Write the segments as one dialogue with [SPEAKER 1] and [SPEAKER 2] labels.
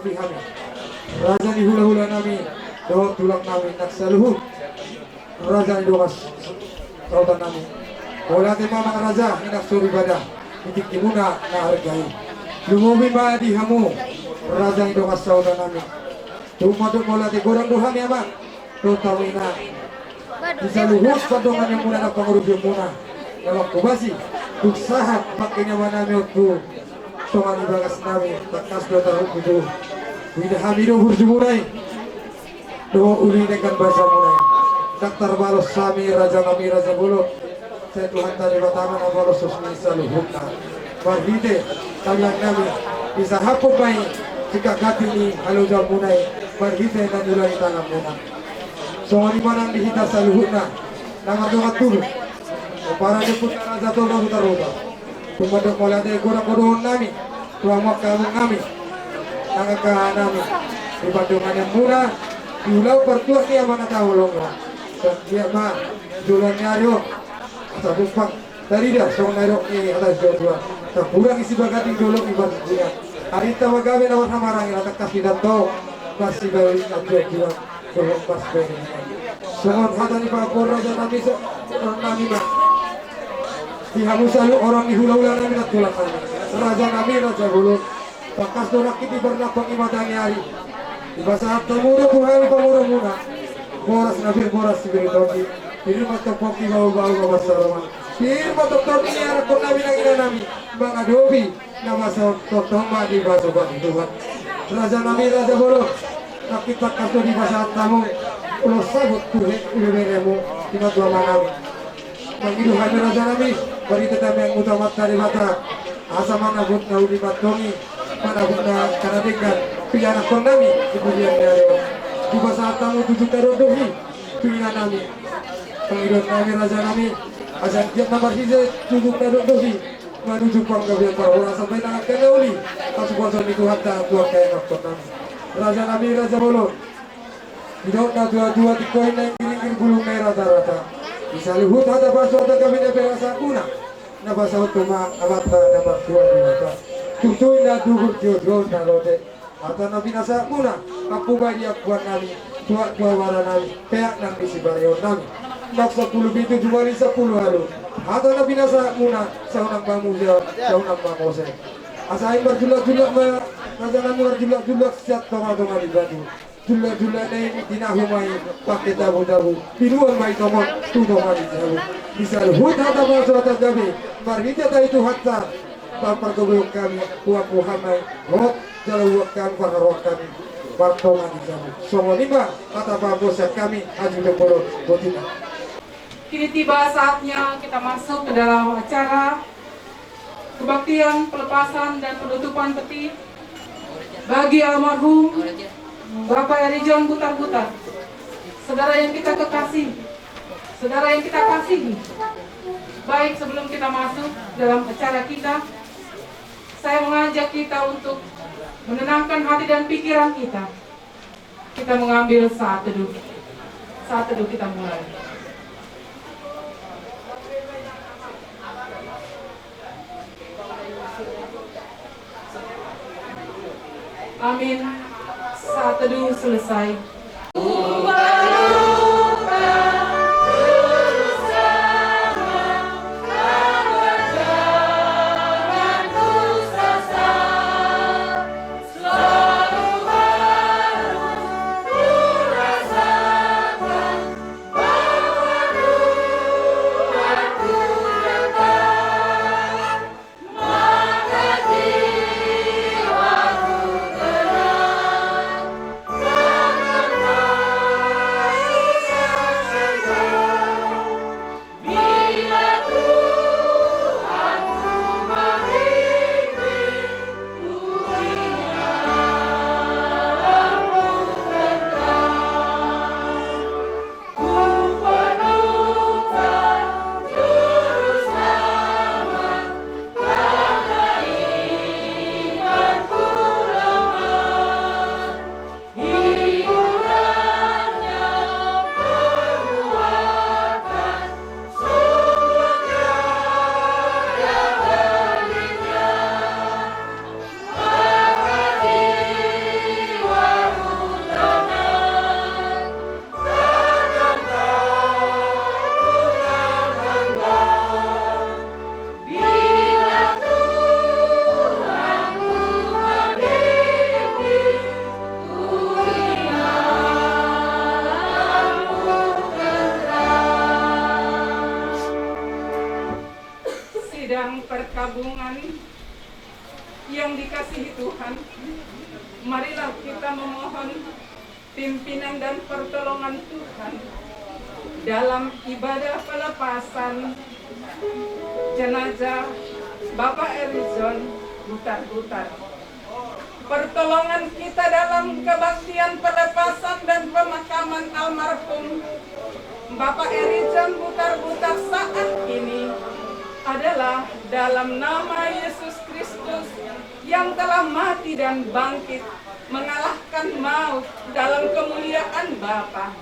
[SPEAKER 1] pihami. Raja ni hula-hula nami, doa tulak nami naksaluhut. Raja ni doa sautan nami. Bola tema mga raja hinak suri bada, itik timuna na hargai. Lumubin ba di hamu, raja ni doa sautan nami. Tumadok bola di gorang duha ni abang, total ina. Bisa luhus padongan yang muna na pangurus yung muna. Lawak kubasi, tuksahat makanya manami tu. Tongan ibagas nami, takas dua tahun itu. Wida hamido burjumurai, doa uli dengan bahasa munai. Daktar balos sami raja nami raja buluk. Saya Tuhan tadi bataman balos susmi saluhutna. Barhite tabiang nami bisa hapun mai jika kati ni halu jauh munai. Barhite dan ulai tanam munai. Soal mana dihita saluhutna, nangat doa tulu. Para jeput raja tolong utaruta. Tumadok mulai dari gorang-gorong nami, tuamak kamu nami. Nangka nami di Bandungan yang murah di ulau pertua dia mana tahu longa dia mah jualan nyario satu pak dari dia soal nyario ini atas jual tak kurang isi bagating dulu ibarat dia hari tahu gawe lawan hamarang yang tak kasih dan tahu masih bawa jual dulu pas beri soal hata ni pak korang dan nabi nami mah dihamu selalu orang di hula-hula nami nak tulang raja nami raja bulu Pakas dorak kiti bernapang imadani hari. Di bahasa temurah buhari pamurah muna. Boras nabir boras sibiritoki. Firma topoki bau-bau babasarama. Firma topoki ni anak kong nabi nang ina nami. Bang adobi nama sa totoma di bahasa bagi Tuhan. Raja nami raja bolo. Nakit pakas do di bahasa tamu. Ulo sabut tuhe uleberemu. Tina dua manami. Mangidu hami raja nami. Bari tetap yang utamat dari mata. Asa mana but na uli matongi. Mana guna karena dengan pilihan konami kemudian dari di bahasa tamu 7 tarodohi pilihan nami pengidot nami raja nami asal tiap nomor hije 7 tarodohi menuju panggabian para sampai nak kenauli pasukan itu hatta buat kayak nami raja nami raja bolo tidak na dua di koin yang kiring gulung merah rata-rata bisa luhut ada bahasa atau kabinnya berasa kuna na bahasa utama abata nomor 2 di mata tutuin na dugur jodoh na rode atau nabi nasa muna kapubay dia kuat nami tua wara nami peak nang bisi barayon nami nak 10 bitu jumali 10 halu atau nabi nasa muna saunang bangusya saunang bangusya asahin berjulak-julak raja nami berjulak-julak siap toma-toma di batu julak-julak na dinahumay pakai dabu-dabu pinuan may tomon tutoma di jabu bisa luhut hata bahasa atas gabi marhita tayo itu hatta Bapak kebuang kami, buat Muhammad, roh jalan buat kami, para roh kami, bartongan di sana. Semua lima kata bangsa kami, haji leporo, botina.
[SPEAKER 2] Kini tiba saatnya kita masuk ke dalam acara kebaktian, pelepasan dan penutupan peti bagi almarhum Bapak Eri John Butar-Butar, saudara yang kita kekasih, saudara yang kita kasihi. Baik, sebelum kita masuk dalam acara kita, saya mengajak kita untuk menenangkan hati dan pikiran kita. Kita mengambil saat teduh. Saat teduh kita mulai. Amin. Saat teduh selesai. Yang perkabungan yang dikasihi Tuhan, marilah kita memohon pimpinan dan pertolongan Tuhan dalam ibadah pelepasan jenazah Bapak Erizon Butar-Butar. Pertolongan kita dalam kebaktian pelepasan dan pemakaman almarhum Bapak Erizon Butar-Butar saat ini adalah dalam nama Yesus Kristus yang telah mati dan bangkit mengalahkan maut dalam kemuliaan Bapa.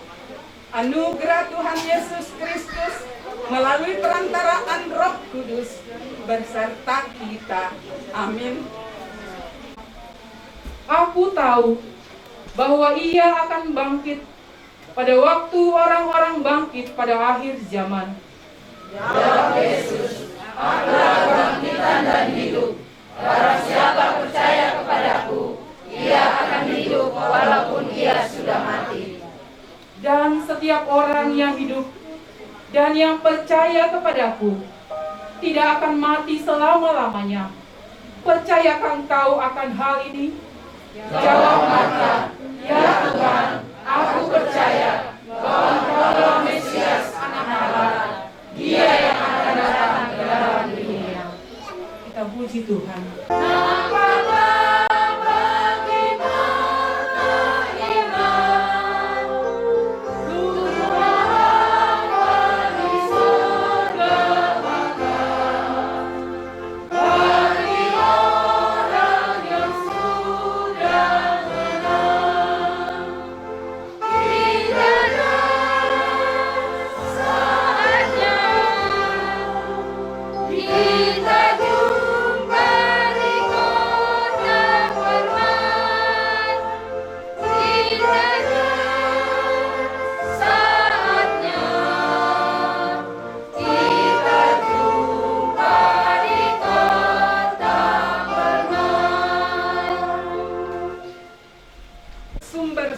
[SPEAKER 2] Anugerah Tuhan Yesus Kristus melalui perantaraan Roh Kudus berserta kita. Amin. Aku tahu bahwa Ia akan bangkit pada waktu orang-orang bangkit pada akhir zaman.
[SPEAKER 3] Ya Yesus, akulah kebangkitan dan hidup. Barang siapa percaya kepadaku, ia akan hidup walaupun ia sudah mati.
[SPEAKER 2] Dan setiap orang yang hidup dan yang percaya kepadaku tidak akan mati selama-lamanya. Percayakah engkau akan hal ini?
[SPEAKER 3] Jawab Marta, ya Tuhan, aku percaya bahwa Engkaulah Mesias Anak Allah, Dia yang akan datang ke dalam dunia.
[SPEAKER 2] Kita puji Tuhan.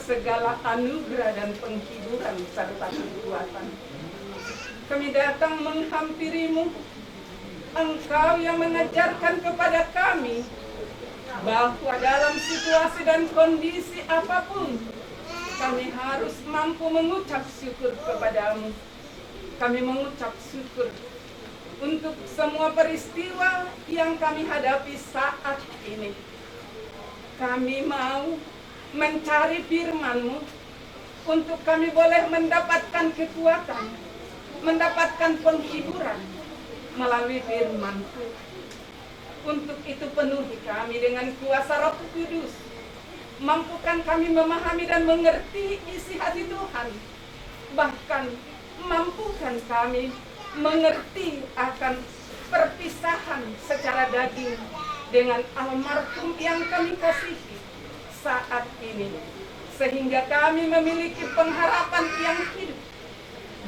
[SPEAKER 2] Segala anugerah dan penghiburan serta kekuatan. Kami datang menghampirimu, Engkau yang mengajarkan kepada kami bahwa dalam situasi dan kondisi apapun kami harus mampu mengucap syukur kepadamu. Kami mengucap syukur untuk semua peristiwa yang kami hadapi saat ini. Kami mau mencari firman-Mu untuk kami boleh mendapatkan kekuatan, mendapatkan penghiburan melalui firman-Mu. Untuk itu penuhi kami dengan kuasa Roh Kudus. Mampukan kami memahami dan mengerti isi hati Tuhan. Bahkan mampukan kami mengerti akan perpisahan secara daging dengan almarhum yang kami kasihi saat ini, sehingga kami memiliki pengharapan yang hidup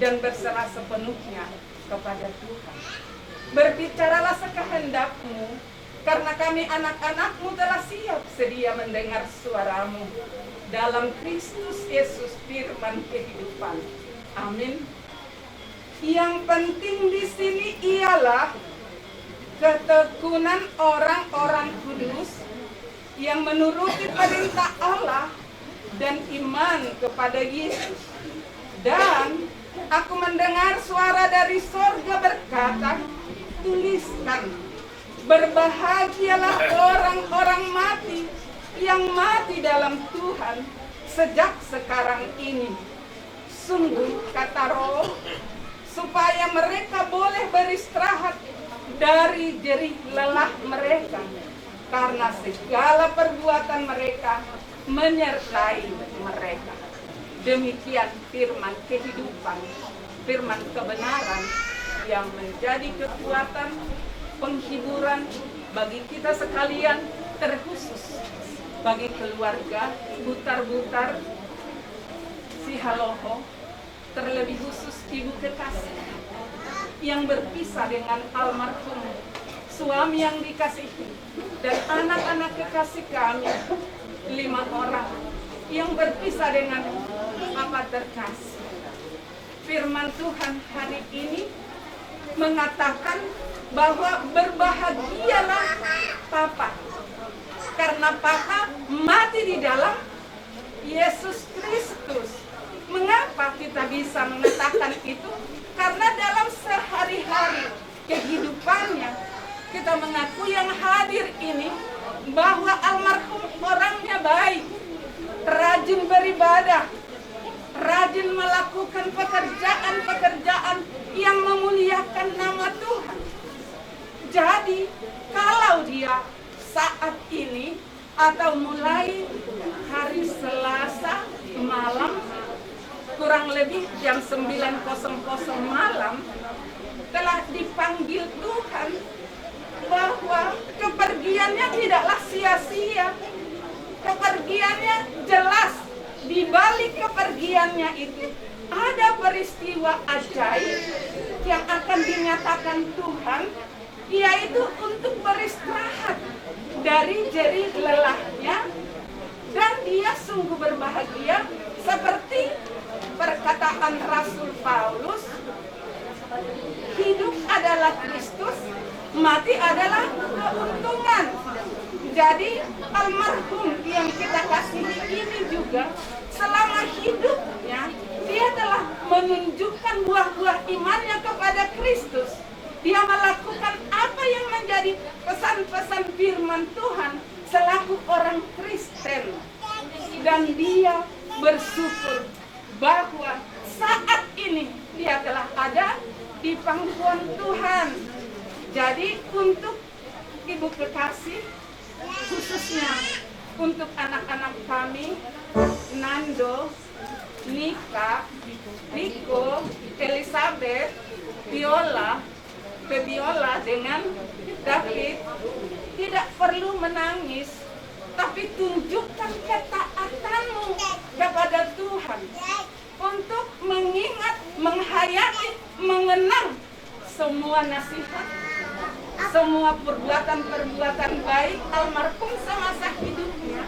[SPEAKER 2] dan berserah sepenuhnya kepada Tuhan. Berbicaralah sekehendak-Mu, karena kami anak-anak-Mu telah siap sedia mendengar suara-Mu. Dalam Kristus Yesus firman kehidupan. Amin. Yang penting di sini ialah ketekunan orang-orang kudus yang menuruti perintah Allah dan iman kepada Yesus. Dan aku mendengar suara dari sorga berkata, tuliskan, berbahagialah orang-orang mati yang mati dalam Tuhan sejak sekarang ini. Sungguh, kata Roh, supaya mereka boleh beristirahat dari jerih lelah mereka, karena segala perbuatan mereka menyertai mereka. Demikian firman kehidupan, firman kebenaran yang menjadi kekuatan, penghiburan bagi kita sekalian, terkhusus bagi keluarga Butar-Butar Sihaloho, terlebih khusus ibu kekasih yang berpisah dengan almarhum suami yang dikasihi, dan anak-anak kekasih kami 5 orang yang berpisah dengan Papa terkasih. Firman Tuhan hari ini
[SPEAKER 3] mengatakan bahwa berbahagialah Papa, karena Papa mati di dalam Yesus Kristus. Mengapa kita bisa mengatakan itu? Karena dalam sehari-hari kehidupannya kita mengakui yang hadir ini bahwa almarhum orangnya baik, rajin beribadah, rajin melakukan pekerjaan-pekerjaan yang memuliakan nama Tuhan. Jadi kalau dia saat ini atau mulai hari Selasa malam kurang lebih jam 9.00 malam telah dipanggil Tuhan bahwa kepergiannya tidaklah sia-sia. Kepergiannya jelas, di balik kepergiannya itu ada peristiwa ajaib yang akan dinyatakan Tuhan, yaitu untuk beristirahat dari jerih lelahnya, dan dia sungguh berbahagia seperti perkataan Rasul Paulus, hidup adalah Kristus, mati adalah keuntungan. Jadi almarhum yang kita kasihi ini juga selama hidupnya dia telah menunjukkan buah-buah imannya kepada Kristus. Dia melakukan apa yang menjadi pesan-pesan firman Tuhan selaku orang Kristen. Dan dia bersyukur bahwa saat ini dia telah ada di pangkuan Tuhan. Jadi untuk ibu kekasih, khususnya untuk anak-anak kami, Nando, Nika, Riko, Elizabeth, Viola, Febiola dengan David, tidak perlu menangis, tapi tunjukkan ketaatanmu kepada Tuhan untuk mengingat, menghayati, mengenang semua nasihat, semua perbuatan-perbuatan baik almarhum semasa hidupnya.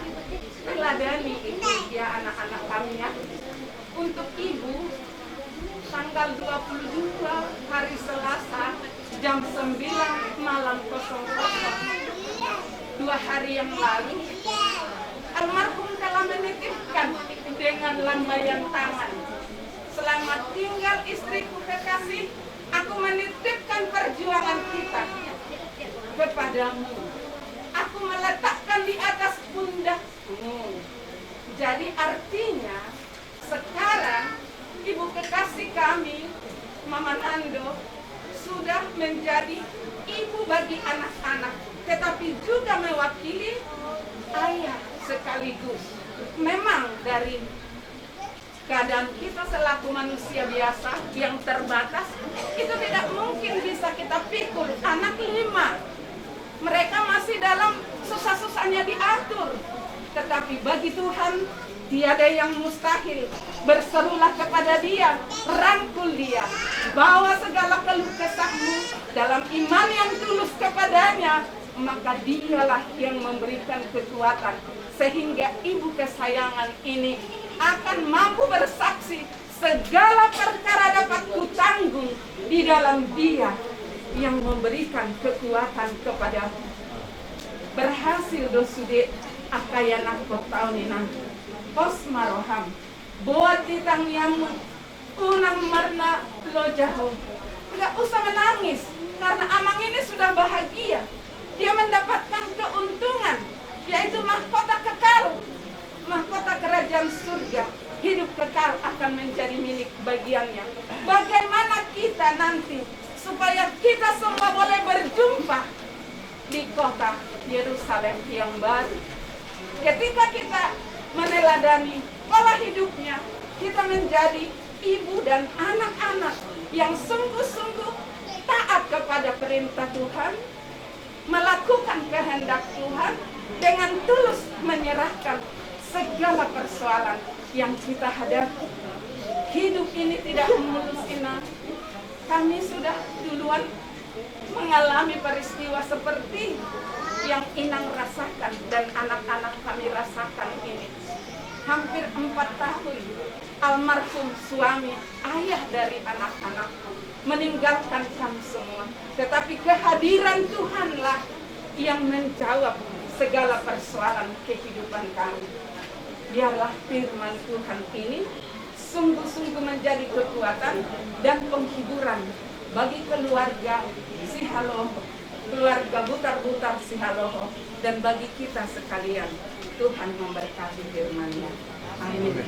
[SPEAKER 3] Teladani itu ya anak-anak kami ya. Untuk ibu, tanggal 22 hari Selasa jam 9 malam 00, 2 hari yang lalu, almarhum telah menitipkan dengan lambaian tangan, selamat tinggal istriku kekasih, aku menitipkan perjuangan kita kepadamu, aku meletakkan di atas pundakmu. Jadi artinya sekarang ibu kekasih kami, Mama Nando, sudah menjadi ibu bagi anak-anak, tetapi juga mewakili ayah sekaligus. Memang dari keadaan kita selaku manusia biasa yang terbatas, itu tidak mungkin bisa kita pikul anak 5. Mereka masih dalam susah-susahnya diatur. Tetapi bagi Tuhan, tiada yang mustahil. Berserulah kepada Dia, rangkul Dia, bawa segala keluh kesahmu dalam iman yang tulus kepadanya, maka Dialah yang memberikan kekuatan sehingga ibu kesayangan ini akan mampu bersaksi segala perkara dapat kutanggung di dalam Dia yang memberikan kekuatan kepadamu. Berhasil dosude akayana kotaunina osmaroham buat ditang yamun unang marna lo jauh. Nggak usah menangis karena Amang ini sudah bahagia. Dia mendapatkan keuntungan, yaitu mahkota kekal, mahkota kerajaan surga. Hidup kekal akan menjadi milik bagiannya. Bagaimana kita nanti supaya kita semua boleh berjumpa di kota Yerusalem yang baru? Ketika kita meneladani pola hidupnya, kita menjadi ibu dan anak-anak yang sungguh-sungguh taat kepada perintah Tuhan, melakukan kehendak Tuhan dengan tulus menyerahkan segala persoalan yang kita hadapi. Hidup ini tidak mulus inang. Kami sudah duluan mengalami peristiwa seperti yang Inang rasakan dan anak-anak kami rasakan ini. Hampir 4 tahun almarhum suami, ayah dari anak-anakku,
[SPEAKER 4] meninggalkan kami semua. Tetapi kehadiran Tuhanlah yang menjawab segala persoalan kehidupan kami. Biarlah firman Tuhan ini sungguh-sungguh menjadi kekuatan dan penghiburan bagi keluarga Sihaloho, keluarga Butar-Butar Sihaloho, dan bagi kita sekalian. Tuhan memberkati firman-Nya. Amin.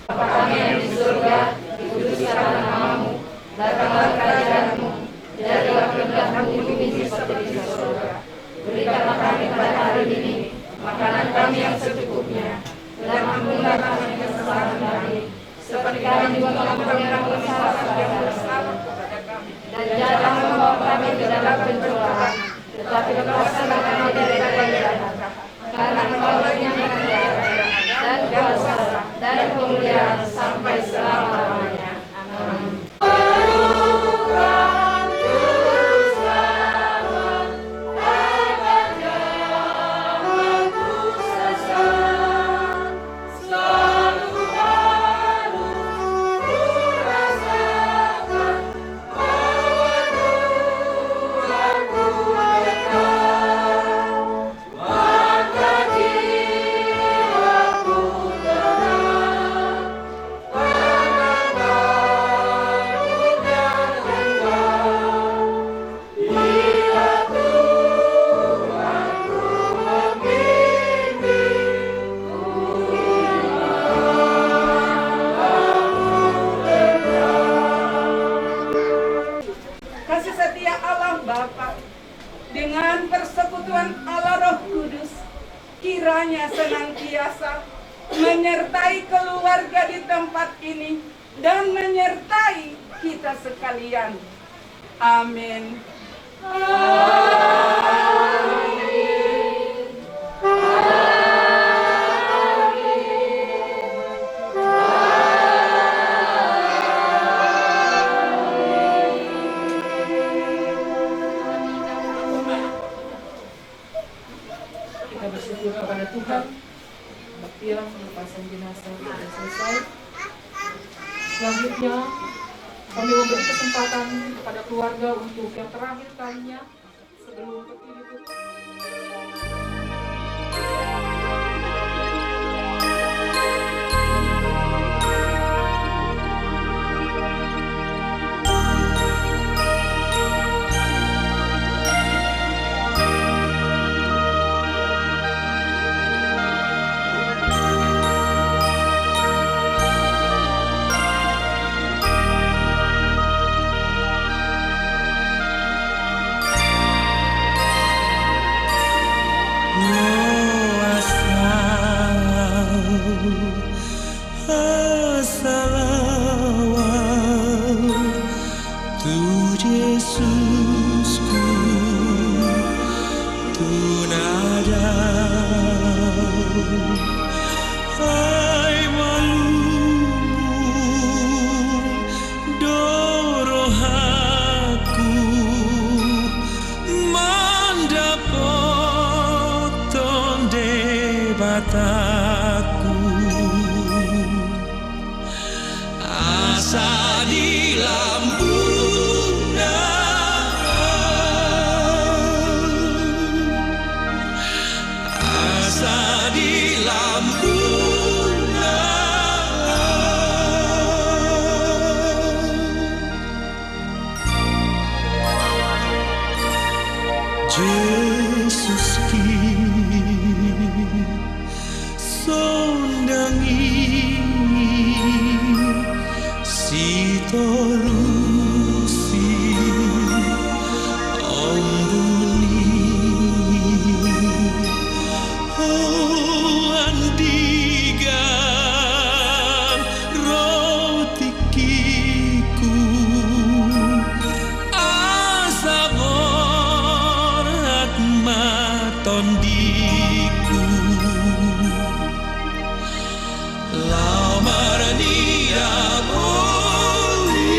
[SPEAKER 3] Bapa kami yang di surga, dikuduskanlah namamu, datanglah kerajaan-Mu, jadilah kehendak-Mu di bumi seperti di surga. Berikanlah kami pada hari ini makanan kami yang secukupnya, dan ampunilah kami kesalahan kami, seperti kami juga mengampuni orang bersalah yang bersalah kepada kami. Dan jangan membawa kami ke dalam pencobaan, tetapi lepaskanlah kami dari yang jahat. Karena Engkau yang kerajaan dan kuasa dan kemuliaan sampai selama-lamanya. Amin.
[SPEAKER 4] Kasih setia Allah Bapa dengan persekutuan Allah Roh Kudus kiranya senantiasa menyertai keluarga di tempat ini dan menyertai kita sekalian. Amin.
[SPEAKER 2] Kita bersyukur kepada Tuhan. Baktian pelepasan jenazah sudah selesai. Selanjutnya kami memberi kesempatan kepada keluarga untuk yang terakhir kalinya sebelum peti ditutup.
[SPEAKER 5] Bataku asa di lambungan, asa di lambungan. Yesus sondangi si torusi ombuni andigan rotikiku asabor atmatondiku lamar dia boli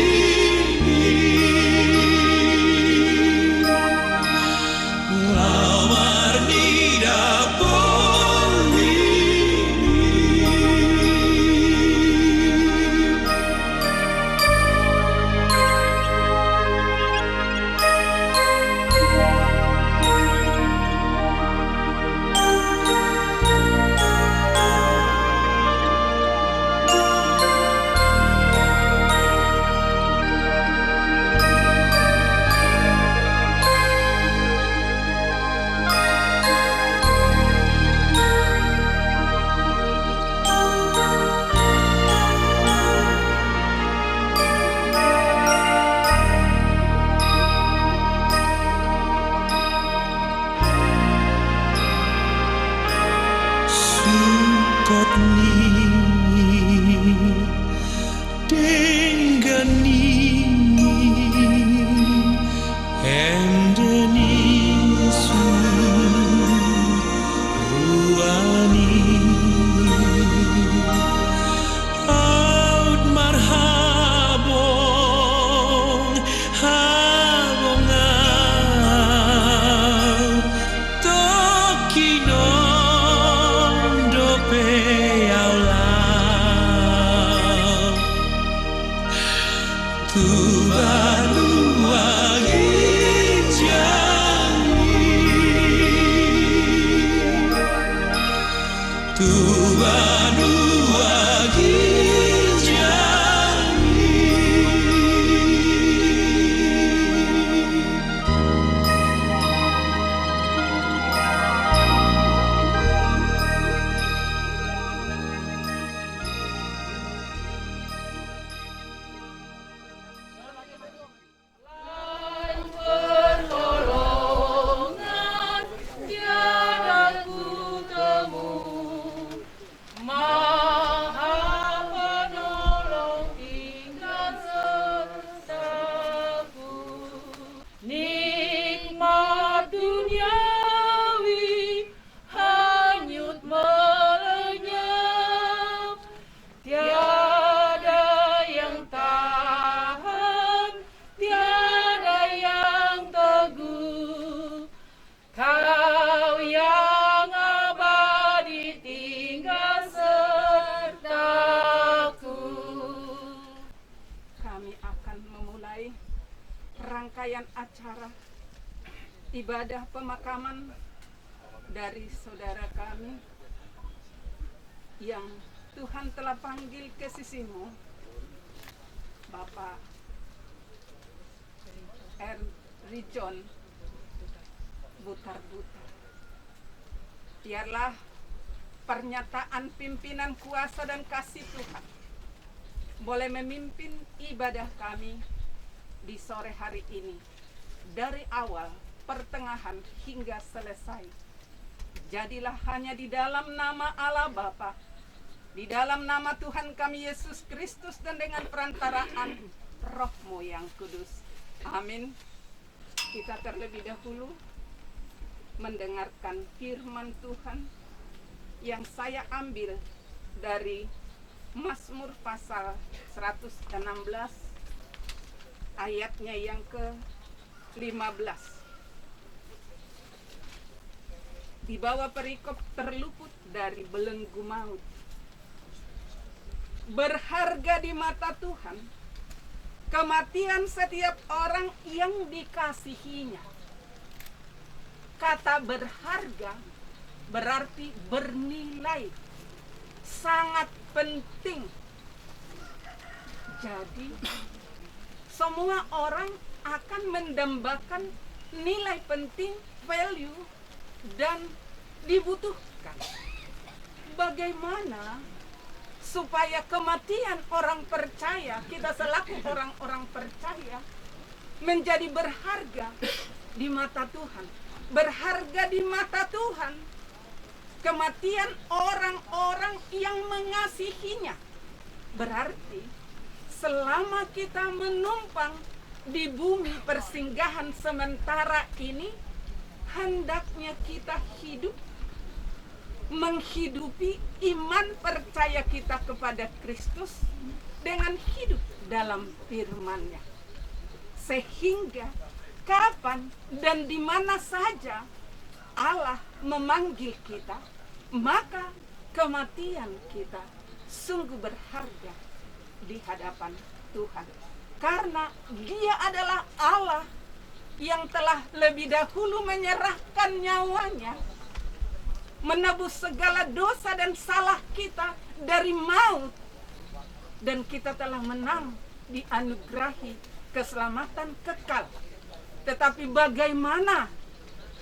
[SPEAKER 5] Tuhan luagi janji, Tuhan luagi janji.
[SPEAKER 3] Pertolongan tiada ku temu, Maha Penolong tinggal sertaku. Nikmat duniawi hanyut melenyap, tiada yang tahan, tiada yang teguh. Kau yang abadi tinggal sertaku.
[SPEAKER 4] Kami akan memulai rangkaian acara ibadah pemakaman dari saudara kami yang Tuhan telah panggil ke sisimu, Bapak Rijon Butar-Butar. Biarlah pernyataan pimpinan kuasa dan kasih Tuhan boleh memimpin ibadah kami di sore hari ini, dari awal, pertengahan, hingga selesai. Jadilah hanya di dalam nama Allah Bapa, di dalam nama Tuhan kami Yesus Kristus, dan dengan perantaraan Roh-Mu yang kudus. Amin. Kita terlebih dahulu mendengarkan firman Tuhan yang saya ambil dari Mazmur pasal 116 ayatnya yang ke-15. Di bawah perikop terluput dari belenggu maut. Berharga di mata Tuhan kematian setiap orang yang dikasihinya. Kata berharga berarti bernilai, sangat penting. Jadi semua orang akan mendambakan nilai penting, value, dan dibutuhkan. Bagaimana supaya kematian orang percaya, kita selaku orang-orang percaya, menjadi berharga di mata Tuhan? Berharga di mata Tuhan kematian orang-orang yang mengasihinya. Berarti selama kita menumpang di bumi persinggahan sementara ini, hendaknya kita hidup menghidupi iman percaya kita kepada Kristus dengan hidup dalam firman-Nya. Sehingga kapan dan di mana saja Allah memanggil kita, maka kematian kita sungguh berharga di hadapan Tuhan. Karena Dia adalah Allah yang telah lebih dahulu menyerahkan nyawanya, menebus segala dosa dan salah kita dari maut, dan kita telah menang, dianugerahi keselamatan kekal. Tetapi bagaimana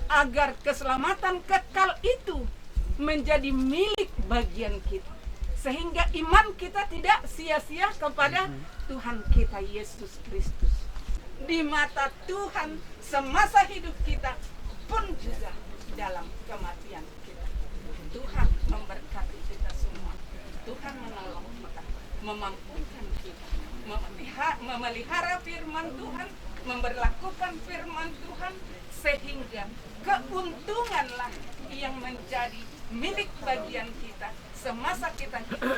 [SPEAKER 4] agar keselamatan kekal itu menjadi milik bagian kita, sehingga iman kita tidak sia-sia kepada Tuhan kita Yesus Kristus. Di mata Tuhan semasa hidup kita pun juga dalam kematian kita. Tuhan memberkati kita semua. Tuhan menolong kita, memampukan kita, memelihara firman Tuhan, memberlakukan firman Tuhan, sehingga keuntunganlah yang menjadi milik bagian kita semasa kita hidup,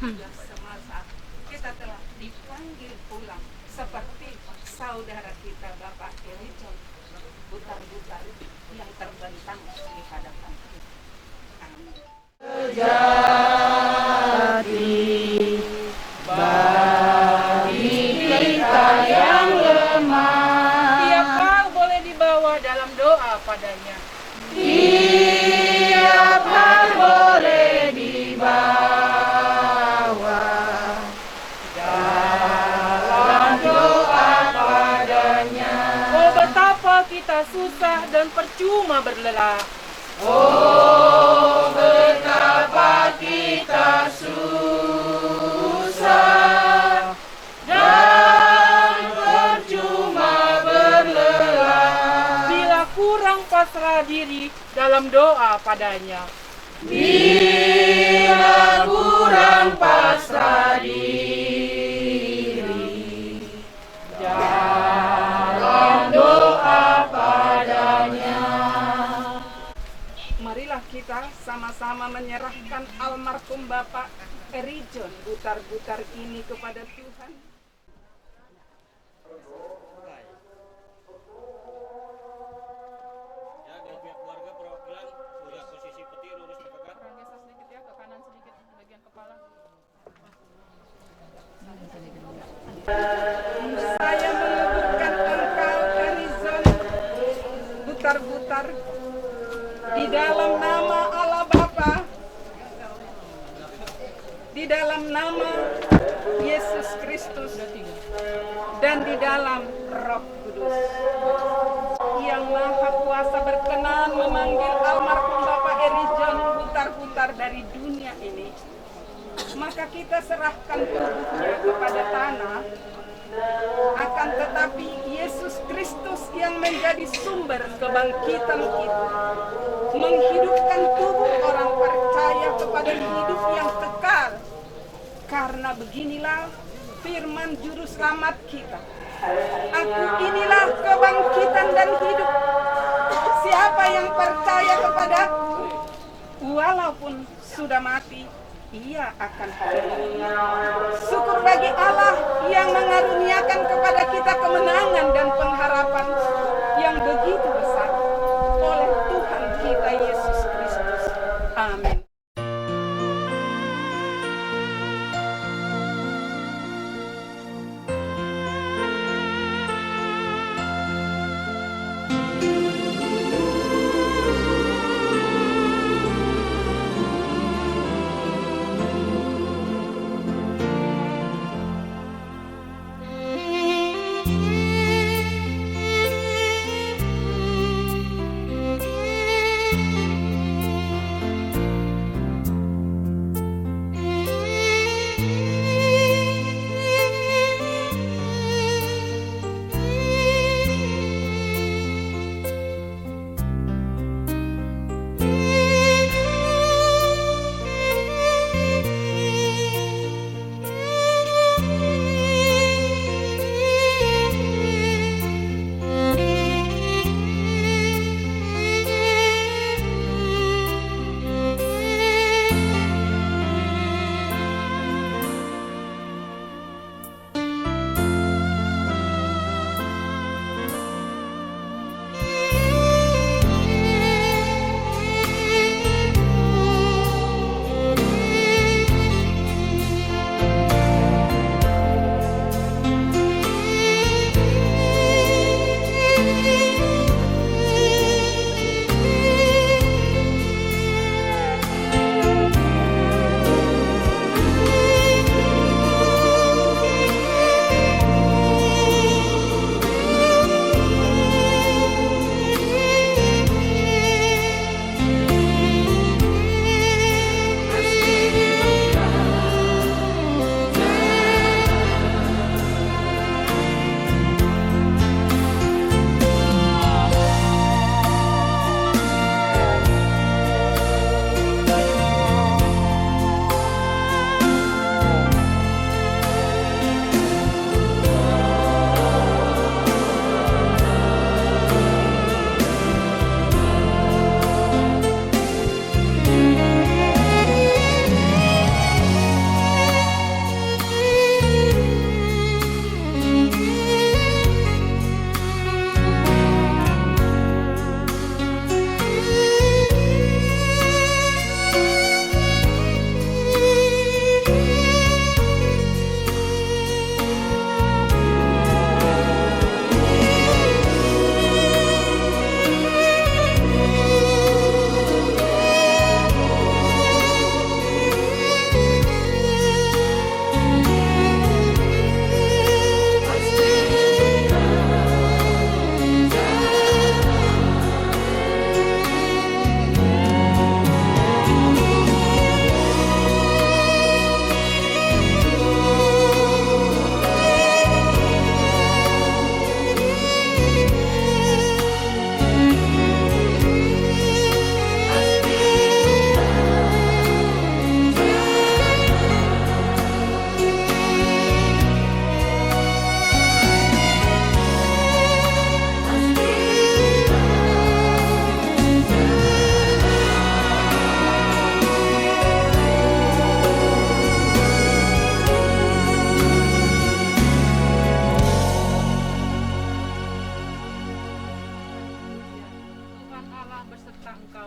[SPEAKER 4] dan semasa kita telah dipanggil pulang, seperti saudara kita Bapak Rijon Butar-Butar yang terbentang di hadapan kita. Amin.
[SPEAKER 3] Sejati bagi kita yang lemah.
[SPEAKER 2] Tiap hal boleh dibawa dalam doa padanya.
[SPEAKER 3] Tiap hal boleh dibawa dalam doa padanya.
[SPEAKER 2] Oh betapa kita susah dan percuma berlelah.
[SPEAKER 3] Oh, betapa kita susah dan percuma berlelah.
[SPEAKER 2] Bila kurang pasrah diri dalam doa padanya.
[SPEAKER 3] Bila kurang pasrah diri dalam doa padanya.
[SPEAKER 4] Marilah kita sama-sama menyerahkan almarhum Bapak Erijon Butar-Butar ini kepada Tuhan.
[SPEAKER 6] Ya, dari pihak keluarga perwakilan sudah posisi petir lurus ke dekat.
[SPEAKER 2] Geser sedikit ya, ke kanan sedikit bagian kepala.
[SPEAKER 4] Saya menguburkan engkau Erijon Butar-Butar di dalam nama Allah Bapa, di dalam nama Yesus Kristus, dan di dalam Roh Kudus. Yang Maha Kuasa berkenan memanggil almarhum Bapak Erijon Butar-Butar dari dunia ini. Maka kita serahkan tubuhnya kepada tanah. Akan tetapi Yesus Kristus yang menjadi sumber kebangkitan itu menghidupkan tubuh orang percaya kepada hidup yang kekal. Karena beginilah firman juru selamat kita. Aku inilah kebangkitan dan hidup. Siapa yang percaya kepadaku, walaupun sudah mati, ia akan hidup. Syukur bagi Allah yang mengaruniakan kepada kita kemenangan dan pengharapan yang begitu besar oleh Tuhan kita Yesus Kristus. Amin.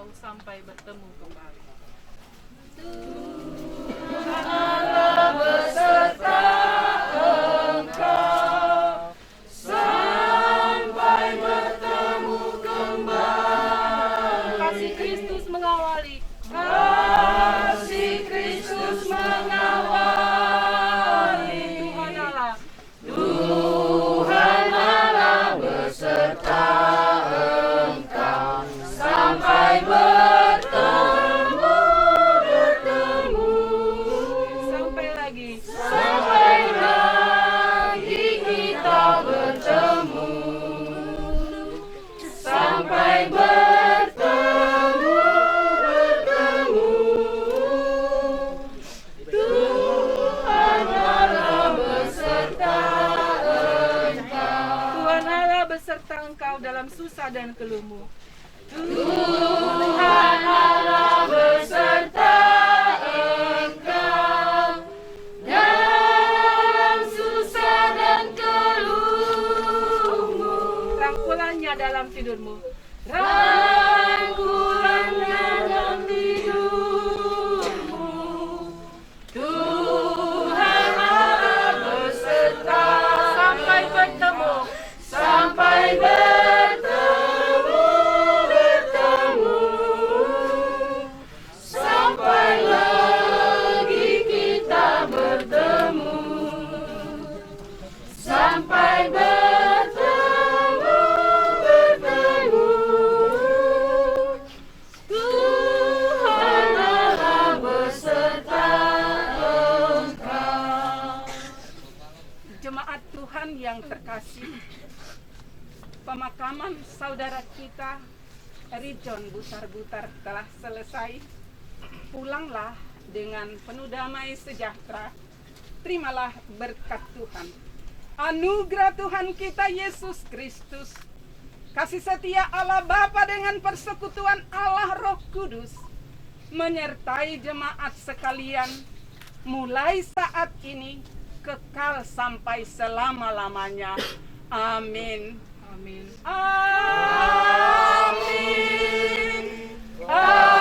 [SPEAKER 2] engkau sampai bertemu kembali. Kasih Kristus mengawali.
[SPEAKER 3] Kasih Kristus mengawali.
[SPEAKER 2] Tuhan Allah.
[SPEAKER 3] Tuhan Allah beserta engkau sampai bertemu.
[SPEAKER 2] Sampai lagi.
[SPEAKER 3] Sampai lagi kita bertemu. Sampai bertemu. Tuhan Allah beserta engkau.
[SPEAKER 2] Tuhan Allah beserta engkau dalam susah dan keluhmu.
[SPEAKER 3] Tuhan Allah beserta engkau dalam susah dan keluhmu.
[SPEAKER 2] Rangkulannya dalam tidurmu.
[SPEAKER 3] Rangkulannya dalam tidurmu. Tuhan Allah beserta
[SPEAKER 2] Sampai bertemu.
[SPEAKER 3] sampai bertemu. Sampai lagi kita bertemu. Sampai bertemu. Tuhan Allah beserta engkau.
[SPEAKER 4] Jemaat Tuhan yang terkasih, pemakaman saudara kita John Butar-Butar telah selesai. Pulanglah dengan penuh damai sejahtera. Terimalah berkat Tuhan. Anugerah Tuhan kita Yesus Kristus, kasih setia Allah Bapa dengan persekutuan Allah Roh Kudus menyertai jemaat sekalian mulai saat ini kekal sampai selama-lamanya. Amin.
[SPEAKER 2] Amin.
[SPEAKER 4] Amin. Amin.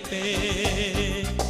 [SPEAKER 5] pe